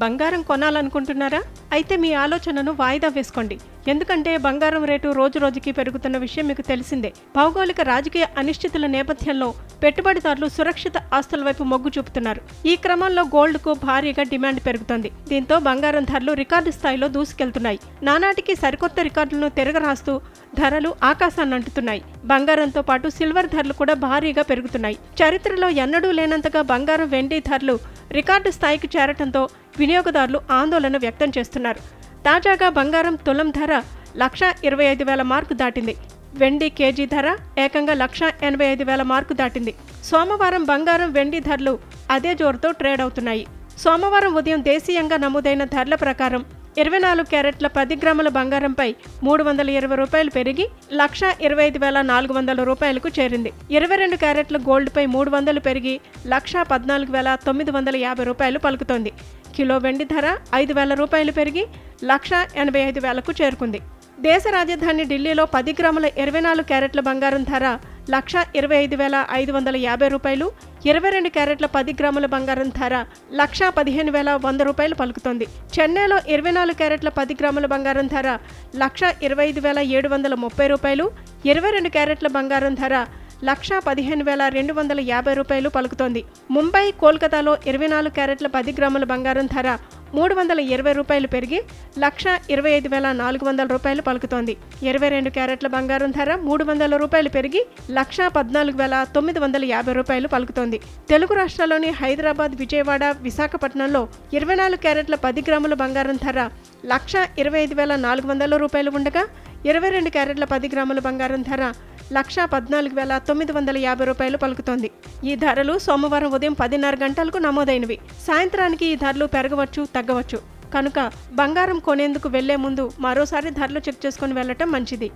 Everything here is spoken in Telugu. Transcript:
బంగారం కొనాలనుకుంటున్నారా? అయితే మీ ఆలోచనను వాయిదా వేసుకోండి. ఎందుకంటే బంగారం రేటు రోజురోజుకి పెరుగుతున్న విషయం మీకు తెలిసిందే. భౌగోళిక రాజకీయ అనిశ్చితుల నేపథ్యంలో పెట్టుబడిదారులు సురక్షిత ఆస్తుల వైపు మొగ్గు చూపుతున్నారు. ఈ క్రమంలో గోల్డ్కు భారీగా డిమాండ్ పెరుగుతోంది. దీంతో బంగారం ధరలు రికార్డు స్థాయిలో దూసుకెళ్తున్నాయి. నానాటికి సరికొత్త రికార్డులను తిరగరాస్తూ ధరలు ఆకాశాన్నంటుతున్నాయి. బంగారంతో పాటు సిల్వర్ ధరలు కూడా భారీగా పెరుగుతున్నాయి. చరిత్రలో ఎన్నడూ లేనంతగా బంగారం, వెండి ధరలు రికార్డు స్థాయికి చేరటంతో వినియోగదారులు ఆందోళన వ్యక్తం చేస్తున్నారు. తాజాగా బంగారం తులం ధర 1,25,000 మార్కు దాటింది. వెండి కేజీ ధర ఏకంగా 1,85,000 మార్కు దాటింది. సోమవారం బంగారం, వెండి ధరలు అదే జోరుతో ట్రేడ్ అవుతున్నాయి. సోమవారం ఉదయం దేశీయంగా నమోదైన ధరల ప్రకారం 24 క్యారెట్ల 10 గ్రాముల బంగారంపై $320 పెరిగి 1,25,400 రూపాయలకు చేరింది. 22 క్యారెట్ల గోల్డ్పై 300 పెరిగి 1,14,950 రూపాయలు పలుకుతోంది. కిలో వెండి ధర 5,000 రూపాయలు పెరిగి 1,85,000కు చేరుకుంది. దేశ రాజధాని ఢిల్లీలో 10 గ్రాముల 24 క్యారెట్ల బంగారం ధర 1,25,550 రూపాయలు, 22 క్యారెట్ల 10 గ్రాముల బంగారం ధర 1,15,100 రూపాయలు పలుకుతోంది. చెన్నైలో 24 క్యారెట్ల 10 గ్రాముల బంగారం ధర 1,25,730 రూపాయలు, 22 క్యారెట్ల బంగారం ధర 1,15,250 రూపాయలు పలుకుతోంది. ముంబై, కోల్కతాలో 24 క్యారెట్ల 10 గ్రాముల బంగారం ధర 320 రూపాయలు పెరిగి 1,25,400 రూపాయలు పలుకుతోంది. 22 క్యారెట్ల బంగారం ధర 300 రూపాయలు పెరిగి 1,14,950 రూపాయలు పలుకుతోంది. తెలుగు రాష్ట్రాల్లోని హైదరాబాద్, విజయవాడ, విశాఖపట్నంలో 24 క్యారెట్ల 10 గ్రాముల బంగారం ధర 1,25,400 రూపాయలు ఉండగా 22 క్యారెట్ల 10 గ్రాముల బంగారం ధర 1,14,950 రూపాయలు పలుకుతోంది. ఈ ధరలు సోమవారం ఉదయం 10:30 గంటలకు నమోదైనవి. సాయంత్రానికి ఈ ధరలు పెరగవచ్చు, తగ్గవచ్చు. కనుక బంగారం కొనేందుకు వెళ్లే ముందు మరోసారి ధరలు చెక్ చేసుకుని వెళ్లటం మంచిది.